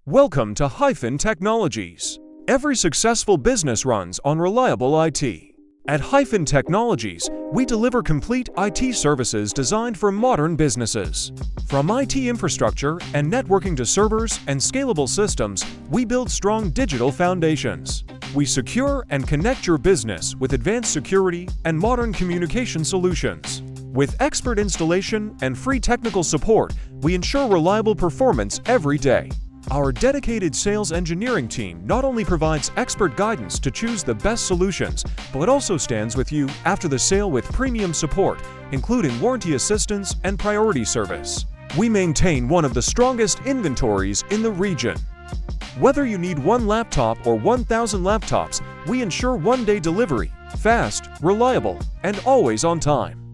Welcome to Hyphen Technologies. Every successful business runs on reliable IT. At Hyphen Technologies, we deliver complete IT services designed for modern businesses. From IT infrastructure and networking to servers and scalable systems, we build strong digital foundations. We secure and connect your business with advanced security and modern communication solutions. With expert installation and free technical support, we ensure reliable performance every day. Our dedicated sales engineering team not only provides expert guidance to choose the best solutions, but also stands with you after the sale with premium support, including warranty assistance and priority service. We maintain one of the strongest inventories in the region. Whether you need one laptop or 1,000 laptops, we ensure one-day delivery, fast, reliable, and always on time.